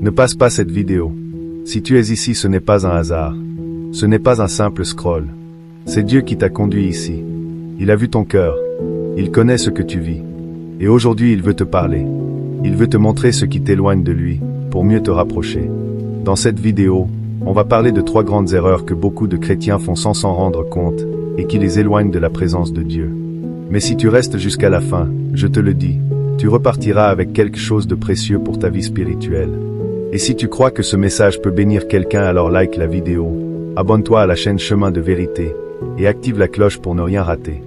Ne passe pas cette vidéo. Si tu es ici, ce n'est pas un hasard. Ce n'est pas un simple scroll. C'est Dieu qui t'a conduit ici. Il a vu ton cœur. Il connaît ce que tu vis. Et aujourd'hui, il veut te parler. Il veut te montrer ce qui t'éloigne de lui, pour mieux te rapprocher. Dans cette vidéo, on va parler de 3 grandes erreurs que beaucoup de chrétiens font sans s'en rendre compte, et qui les éloignent de la présence de Dieu. Mais si tu restes jusqu'à la fin, je te le dis, tu repartiras avec quelque chose de précieux pour ta vie spirituelle. Et si tu crois que ce message peut bénir quelqu'un, alors like la vidéo, abonne-toi à la chaîne Chemin de Vérité, et active la cloche pour ne rien rater.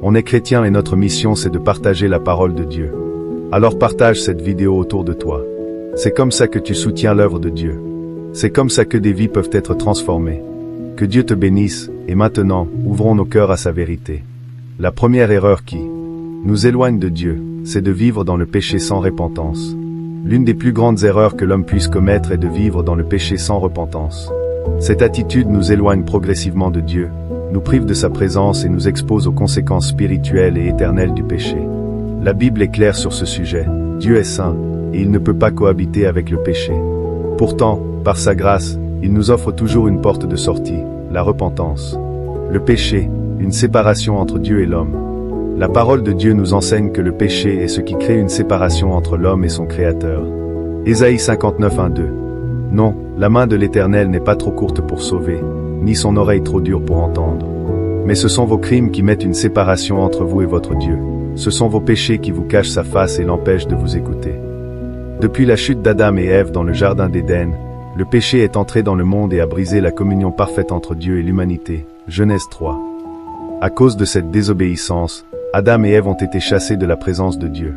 On est chrétiens et notre mission c'est de partager la parole de Dieu. Alors partage cette vidéo autour de toi. C'est comme ça que tu soutiens l'œuvre de Dieu. C'est comme ça que des vies peuvent être transformées. Que Dieu te bénisse, et maintenant, ouvrons nos cœurs à sa vérité. La première erreur qui nous éloigne de Dieu, c'est de vivre dans le péché sans repentance. L'une des plus grandes erreurs que l'homme puisse commettre est de vivre dans le péché sans repentance. Cette attitude nous éloigne progressivement de Dieu, nous prive de sa présence et nous expose aux conséquences spirituelles et éternelles du péché. La Bible est claire sur ce sujet. Dieu est saint, et il ne peut pas cohabiter avec le péché. Pourtant, par sa grâce, il nous offre toujours une porte de sortie, la repentance. Le péché, une séparation entre Dieu et l'homme. La parole de Dieu nous enseigne que le péché est ce qui crée une séparation entre l'homme et son Créateur. Ésaïe 59, 1-2. Non, la main de l'Éternel n'est pas trop courte pour sauver, ni son oreille trop dure pour entendre. Mais ce sont vos crimes qui mettent une séparation entre vous et votre Dieu. Ce sont vos péchés qui vous cachent sa face et l'empêchent de vous écouter. Depuis la chute d'Adam et Ève dans le jardin d'Éden, le péché est entré dans le monde et a brisé la communion parfaite entre Dieu et l'humanité. Genèse 3. À cause de cette désobéissance, Adam et Ève ont été chassés de la présence de Dieu.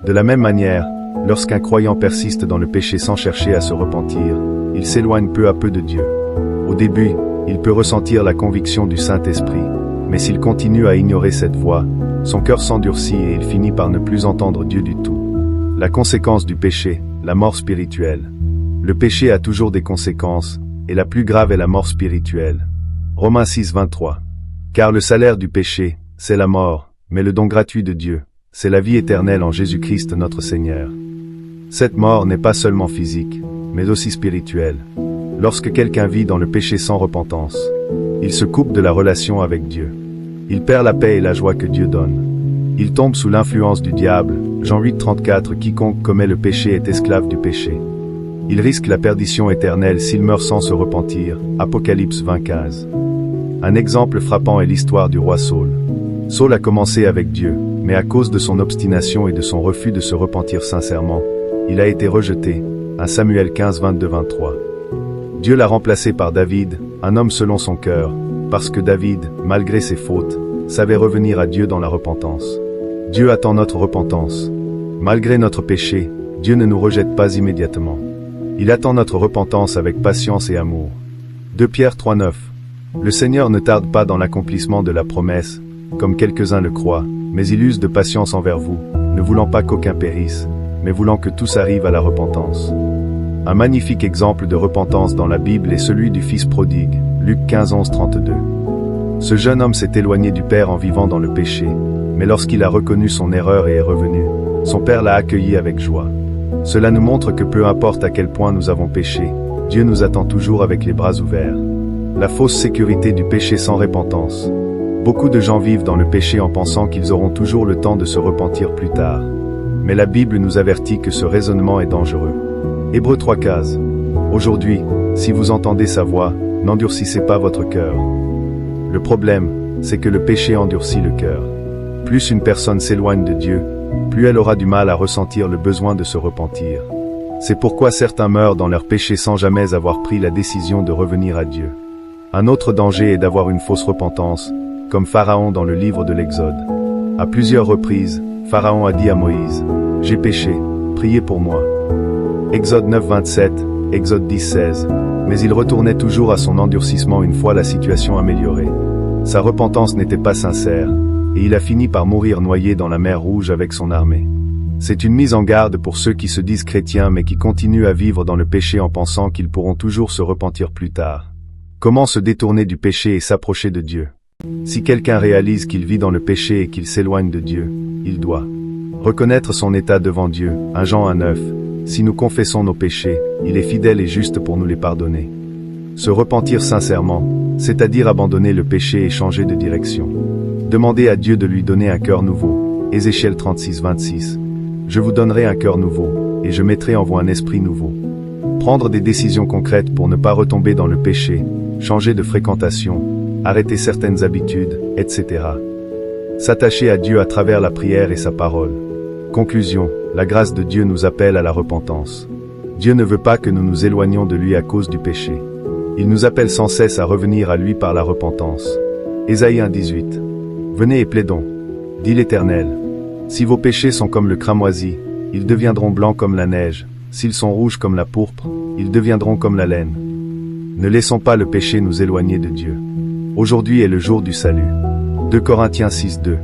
De la même manière, lorsqu'un croyant persiste dans le péché sans chercher à se repentir, il s'éloigne peu à peu de Dieu. Au début, il peut ressentir la conviction du Saint-Esprit, mais s'il continue à ignorer cette voix, son cœur s'endurcit et il finit par ne plus entendre Dieu du tout. La conséquence du péché, la mort spirituelle. Le péché a toujours des conséquences, et la plus grave est la mort spirituelle. Romains 6, 23. Car le salaire du péché, c'est la mort, mais le don gratuit de Dieu, c'est la vie éternelle en Jésus-Christ notre Seigneur. Cette mort n'est pas seulement physique, mais aussi spirituelle. Lorsque quelqu'un vit dans le péché sans repentance, il se coupe de la relation avec Dieu. Il perd la paix et la joie que Dieu donne. Il tombe sous l'influence du diable. Jean 8, 34. Quiconque commet le péché est esclave du péché. Il risque la perdition éternelle s'il meurt sans se repentir. Apocalypse 20, 15. Un exemple frappant est l'histoire du roi Saul. Saul a commencé avec Dieu, mais à cause de son obstination et de son refus de se repentir sincèrement, il a été rejeté. 1 Samuel 15, 22, 23. Dieu l'a remplacé par David, un homme selon son cœur, parce que David, malgré ses fautes, savait revenir à Dieu dans la repentance. Dieu attend notre repentance. Malgré notre péché, Dieu ne nous rejette pas immédiatement. Il attend notre repentance avec patience et amour. 2 Pierre 3, 9. Le Seigneur ne tarde pas dans l'accomplissement de la promesse, comme quelques-uns le croient, mais il use de patience envers vous, ne voulant pas qu'aucun périsse, mais voulant que tous arrivent à la repentance. Un magnifique exemple de repentance dans la Bible est celui du fils prodigue, Luc 15, 11, 32. Ce jeune homme s'est éloigné du Père en vivant dans le péché, mais lorsqu'il a reconnu son erreur et est revenu, son Père l'a accueilli avec joie. Cela nous montre que peu importe à quel point nous avons péché, Dieu nous attend toujours avec les bras ouverts. La fausse sécurité du péché sans repentance. Beaucoup de gens vivent dans le péché en pensant qu'ils auront toujours le temps de se repentir plus tard. Mais la Bible nous avertit que ce raisonnement est dangereux. Hébreux 3, 15. Aujourd'hui, si vous entendez sa voix, n'endurcissez pas votre cœur. Le problème, c'est que le péché endurcit le cœur. Plus une personne s'éloigne de Dieu, plus elle aura du mal à ressentir le besoin de se repentir. C'est pourquoi certains meurent dans leur péché sans jamais avoir pris la décision de revenir à Dieu. Un autre danger est d'avoir une fausse repentance, comme Pharaon dans le livre de l'Exode. À plusieurs reprises, Pharaon a dit à Moïse, « J'ai péché, priez pour moi. » Exode 9, 27, Exode 10, 16. Mais il retournait toujours à son endurcissement une fois la situation améliorée. Sa repentance n'était pas sincère, et il a fini par mourir noyé dans la mer Rouge avec son armée. C'est une mise en garde pour ceux qui se disent chrétiens mais qui continuent à vivre dans le péché en pensant qu'ils pourront toujours se repentir plus tard. Comment se détourner du péché et s'approcher de Dieu? Si quelqu'un réalise qu'il vit dans le péché et qu'il s'éloigne de Dieu, il doit reconnaître son état devant Dieu. 1 Jean 1, 9. Si nous confessons nos péchés, il est fidèle et juste pour nous les pardonner. Se repentir sincèrement, c'est-à-dire abandonner le péché et changer de direction. Demander à Dieu de lui donner un cœur nouveau. Ézéchiel 36, 26. Je vous donnerai un cœur nouveau, et je mettrai en vous un esprit nouveau. Prendre des décisions concrètes pour ne pas retomber dans le péché, changer de fréquentation, arrêter certaines habitudes, etc. S'attacher à Dieu à travers la prière et sa parole. Conclusion, la grâce de Dieu nous appelle à la repentance. Dieu ne veut pas que nous nous éloignions de lui à cause du péché. Il nous appelle sans cesse à revenir à lui par la repentance. Ésaïe 1,18. Venez et plaidons, dit l'Éternel. Si vos péchés sont comme le cramoisi, ils deviendront blancs comme la neige. S'ils sont rouges comme la pourpre, ils deviendront comme la laine. Ne laissons pas le péché nous éloigner de Dieu. Aujourd'hui est le jour du salut. 2 Corinthiens 6, 2.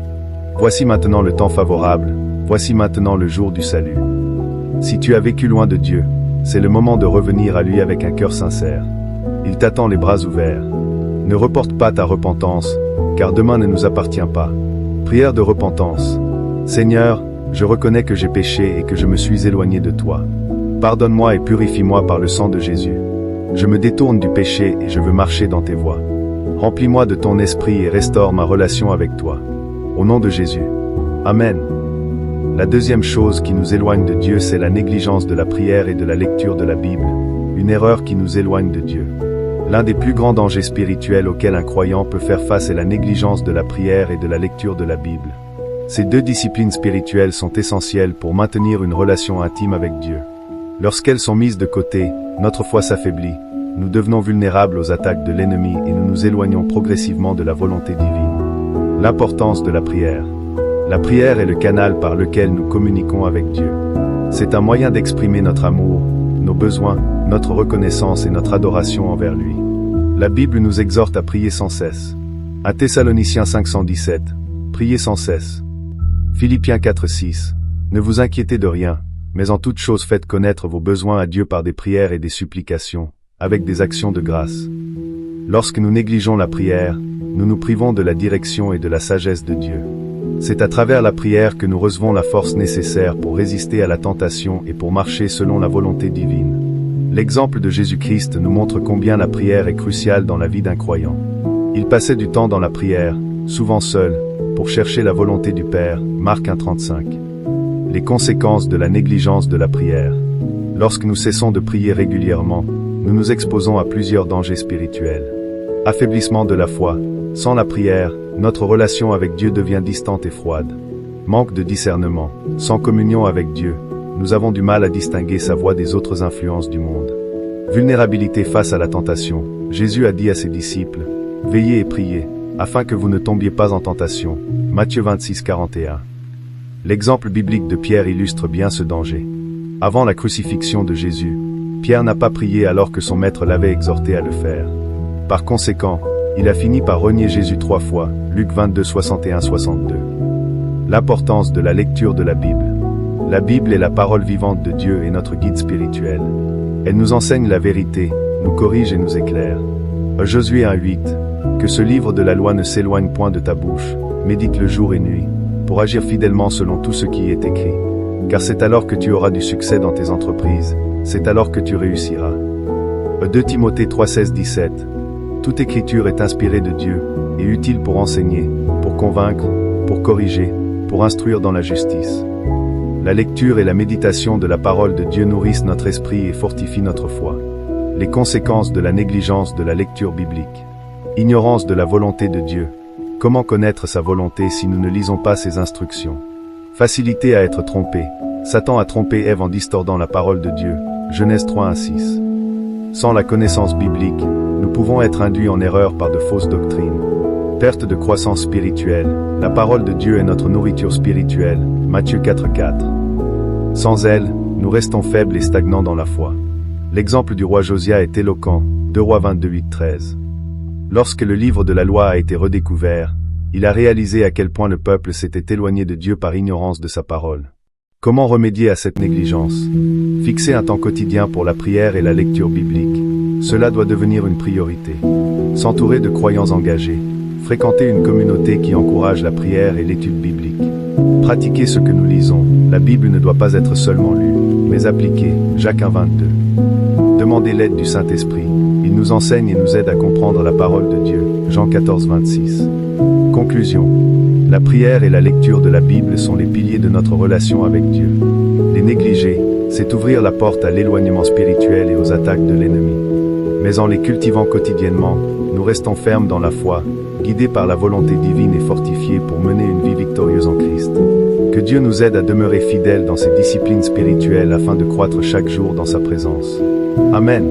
Voici maintenant le temps favorable, voici maintenant le jour du salut. Si tu as vécu loin de Dieu, c'est le moment de revenir à lui avec un cœur sincère. Il t'attend les bras ouverts. Ne reporte pas ta repentance, car demain ne nous appartient pas. Prière de repentance. Seigneur, je reconnais que j'ai péché et que je me suis éloigné de toi. Pardonne-moi et purifie-moi par le sang de Jésus. Je me détourne du péché et je veux marcher dans tes voies. Remplis-moi de ton esprit et restaure ma relation avec toi. Au nom de Jésus. Amen. La deuxième chose qui nous éloigne de Dieu, c'est la négligence de la prière et de la lecture de la Bible. Une erreur qui nous éloigne de Dieu. L'un des plus grands dangers spirituels auxquels un croyant peut faire face est la négligence de la prière et de la lecture de la Bible. Ces deux disciplines spirituelles sont essentielles pour maintenir une relation intime avec Dieu. Lorsqu'elles sont mises de côté, notre foi s'affaiblit, nous devenons vulnérables aux attaques de l'ennemi et nous nous éloignons progressivement de la volonté divine. L'importance de la prière. La prière est le canal par lequel nous communiquons avec Dieu. C'est un moyen d'exprimer notre amour, nos besoins, notre reconnaissance et notre adoration envers lui. La Bible nous exhorte à prier sans cesse. 1 Thessaloniciens 5:17. Priez sans cesse. Philippiens 4:6. Ne vous inquiétez de rien, mais en toute chose faites connaître vos besoins à Dieu par des prières et des supplications, avec des actions de grâce. Lorsque nous négligeons la prière, nous nous privons de la direction et de la sagesse de Dieu. C'est à travers la prière que nous recevons la force nécessaire pour résister à la tentation et pour marcher selon la volonté divine. L'exemple de Jésus-Christ nous montre combien la prière est cruciale dans la vie d'un croyant. Il passait du temps dans la prière, souvent seul, pour chercher la volonté du Père, Marc 1,35. Les conséquences de la négligence de la prière. Lorsque nous cessons de prier régulièrement, nous nous exposons à plusieurs dangers spirituels. Affaiblissement de la foi. Sans la prière, notre relation avec Dieu devient distante et froide. Manque de discernement. Sans communion avec Dieu, nous avons du mal à distinguer sa voix des autres influences du monde. Vulnérabilité face à la tentation. Jésus a dit à ses disciples, « Veillez et priez, afin que vous ne tombiez pas en tentation. » Matthieu 26:41. L'exemple biblique de Pierre illustre bien ce danger. Avant la crucifixion de Jésus, Pierre n'a pas prié alors que son maître l'avait exhorté à le faire. Par conséquent, il a fini par renier Jésus 3 fois, Luc 22:61-62. L'importance de la lecture de la Bible. La Bible est la parole vivante de Dieu et notre guide spirituel. Elle nous enseigne la vérité, nous corrige et nous éclaire. Josué 1:8. Que ce livre de la loi ne s'éloigne point de ta bouche, médite-le jour et nuit, pour agir fidèlement selon tout ce qui y est écrit. Car c'est alors que tu auras du succès dans tes entreprises, c'est alors que tu réussiras. 2 Timothée 3:16-17. Toute écriture est inspirée de Dieu, et utile pour enseigner, pour convaincre, pour corriger, pour instruire dans la justice. La lecture et la méditation de la parole de Dieu nourrissent notre esprit et fortifient notre foi. Les conséquences de la négligence de la lecture biblique. Ignorance de la volonté de Dieu. Comment connaître sa volonté si nous ne lisons pas ses instructions? Facilité à être trompé. Satan a trompé Ève en distordant la parole de Dieu. Genèse 3:1-6. Sans la connaissance biblique, nous pouvons être induits en erreur par de fausses doctrines. Perte de croissance spirituelle. La parole de Dieu est notre nourriture spirituelle. Matthieu 4:4. Sans elle, nous restons faibles et stagnants dans la foi. L'exemple du roi Josia est éloquent. 2 Rois 22:8-13. Lorsque le livre de la loi a été redécouvert, il a réalisé à quel point le peuple s'était éloigné de Dieu par ignorance de sa parole. Comment remédier à cette négligence? Fixer un temps quotidien pour la prière et la lecture biblique. Cela doit devenir une priorité. S'entourer de croyants engagés. Fréquenter une communauté qui encourage la prière et l'étude biblique. Pratiquer ce que nous lisons. La Bible ne doit pas être seulement lue, mais appliquée, Jacques 1,22. Demandez l'aide du Saint-Esprit. Il nous enseigne et nous aide à comprendre la parole de Dieu, Jean 14,26. Conclusion. La prière et la lecture de la Bible sont les piliers de notre relation avec Dieu. Les négliger, c'est ouvrir la porte à l'éloignement spirituel et aux attaques de l'ennemi. Mais en les cultivant quotidiennement, nous restons fermes dans la foi, guidés par la volonté divine et fortifiés pour mener une vie victorieuse en Christ. Que Dieu nous aide à demeurer fidèles dans ces disciplines spirituelles afin de croître chaque jour dans sa présence. Amen.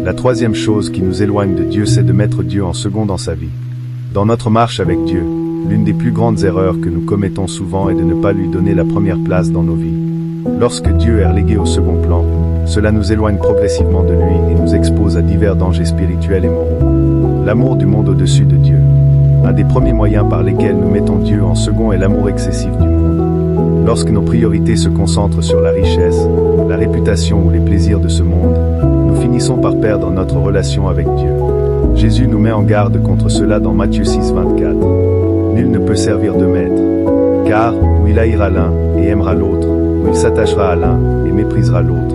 La troisième chose qui nous éloigne de Dieu, c'est de mettre Dieu en second dans sa vie. Dans notre marche avec Dieu, l'une des plus grandes erreurs que nous commettons souvent est de ne pas lui donner la première place dans nos vies. Lorsque Dieu est relégué au second plan, cela nous éloigne progressivement de lui et nous expose à divers dangers spirituels et moraux. L'amour du monde au-dessus de Dieu. Un des premiers moyens par lesquels nous mettons Dieu en second est l'amour excessif du monde. Lorsque nos priorités se concentrent sur la richesse, la réputation ou les plaisirs de ce monde, nous finissons par perdre notre relation avec Dieu. Jésus nous met en garde contre cela dans Matthieu 6,24. Nul ne peut servir deux maîtres, car ou il haïra l'un et aimera l'autre, ou il s'attachera à l'un et méprisera l'autre.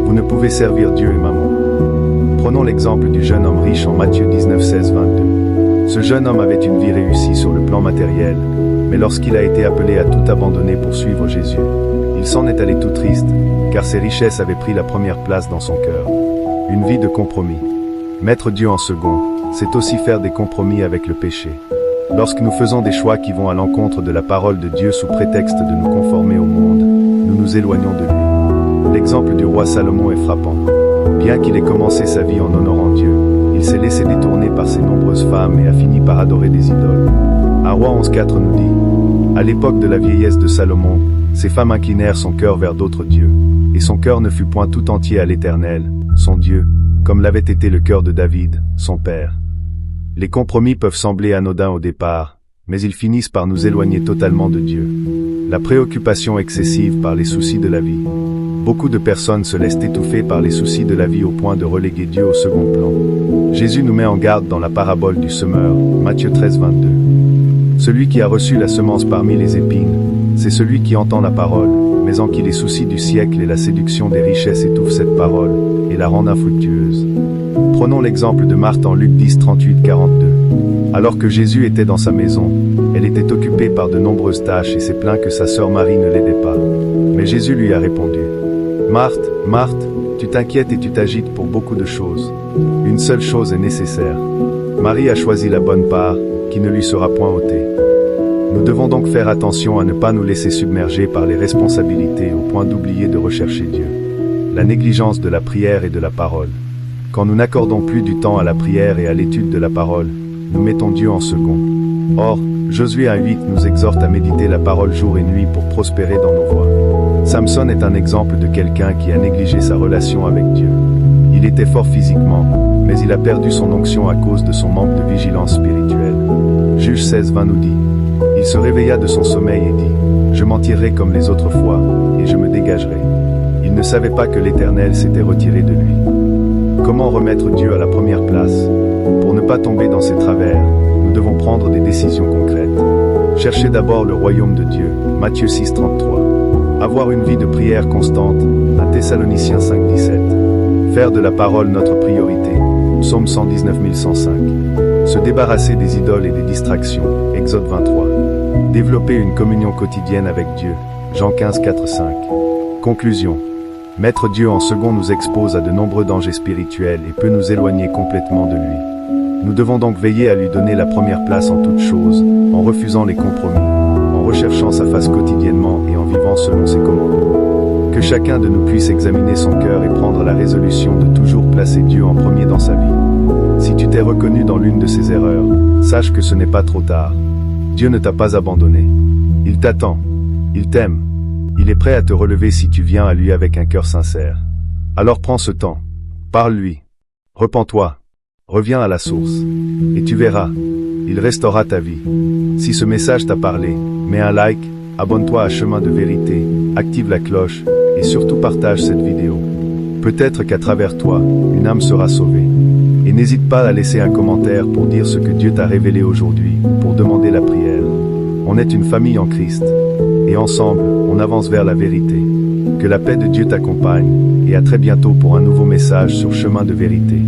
Vous ne pouvez servir Dieu et mammon. Prenons l'exemple du jeune homme riche en Matthieu 19,16-22. Ce jeune homme avait une vie réussie sur le plan matériel, mais lorsqu'il a été appelé à tout abandonner pour suivre Jésus, il s'en est allé tout triste, car ses richesses avaient pris la première place dans son cœur. Une vie de compromis. Mettre Dieu en second, c'est aussi faire des compromis avec le péché. Lorsque nous faisons des choix qui vont à l'encontre de la parole de Dieu sous prétexte de nous conformer au monde, nous nous éloignons de lui. L'exemple du roi Salomon est frappant. Bien qu'il ait commencé sa vie en honorant Dieu, il s'est laissé détourner par ses nombreuses femmes et a fini par adorer des idoles. Un roi 11,4 nous dit: à l'époque de la vieillesse de Salomon, ses femmes inclinèrent son cœur vers d'autres dieux, et son cœur ne fut point tout entier à l'Éternel, son Dieu, comme l'avait été le cœur de David, son père. Les compromis peuvent sembler anodins au départ, mais ils finissent par nous éloigner totalement de Dieu. La préoccupation excessive par les soucis de la vie. Beaucoup de personnes se laissent étouffer par les soucis de la vie au point de reléguer Dieu au second plan. Jésus nous met en garde dans la parabole du semeur, Matthieu 13,22. Celui qui a reçu la semence parmi les épines, c'est celui qui entend la parole, mais en qui les soucis du siècle et la séduction des richesses étouffent cette parole, et la rendent infructueuse. Prenons l'exemple de Marthe en Luc 10,38-42. Alors que Jésus était dans sa maison, elle était occupée par de nombreuses tâches et s'est plaint que sa sœur Marie ne l'aidait pas. Mais Jésus lui a répondu: Marthe, Marthe, tu t'inquiètes et tu t'agites pour beaucoup de choses. Une seule chose est nécessaire. Marie a choisi la bonne part, qui ne lui sera point ôtée. Nous devons donc faire attention à ne pas nous laisser submerger par les responsabilités au point d'oublier de rechercher Dieu. La négligence de la prière et de la parole. Quand nous n'accordons plus du temps à la prière et à l'étude de la parole, nous mettons Dieu en second. Or, Josué 1,8 nous exhorte à méditer la parole jour et nuit pour prospérer dans nos voies. Samson est un exemple de quelqu'un qui a négligé sa relation avec Dieu. Il était fort physiquement, mais il a perdu son onction à cause de son manque de vigilance spirituelle. Juge 16,20 nous dit: il se réveilla de son sommeil et dit: je m'en tirerai comme les autres fois, et je me dégagerai. Il ne savait pas que l'Éternel s'était retiré de lui. Comment remettre Dieu à la première place? Pour ne pas tomber dans ses travers, nous devons prendre des décisions concrètes. Cherchez d'abord le royaume de Dieu, Matthieu 6,33. Avoir une vie de prière constante, 1 Thessaloniciens 5,17. Faire de la parole notre priorité, Psaume 119,105. Se débarrasser des idoles et des distractions, Exode 23. Développer une communion quotidienne avec Dieu, Jean 15,4-5. Conclusion. Mettre Dieu en second nous expose à de nombreux dangers spirituels et peut nous éloigner complètement de lui. Nous devons donc veiller à lui donner la première place en toutes choses, en refusant les compromis, en recherchant sa face quotidiennement et en vivant selon ses commandements. Que chacun de nous puisse examiner son cœur et prendre la résolution de toujours placer Dieu en premier dans sa vie. Si tu t'es reconnu dans l'une de ces erreurs, sache que ce n'est pas trop tard. Dieu ne t'a pas abandonné. Il t'attend. Il t'aime. Il est prêt à te relever si tu viens à lui avec un cœur sincère. Alors prends ce temps. Parle-lui. Repens-toi. Reviens à la source. Et tu verras. Il restaurera ta vie. Si ce message t'a parlé, mets un like, abonne-toi à Chemin de Vérité, active la cloche, et surtout partage cette vidéo. Peut-être qu'à travers toi, une âme sera sauvée. Et n'hésite pas à laisser un commentaire pour dire ce que Dieu t'a révélé aujourd'hui, pour demander la prière. On est une famille en Christ. Et ensemble, on avance vers la vérité. Que Que la paix de Dieu t'accompagne, et à très bientôt pour un nouveau message sur Chemin de vérité.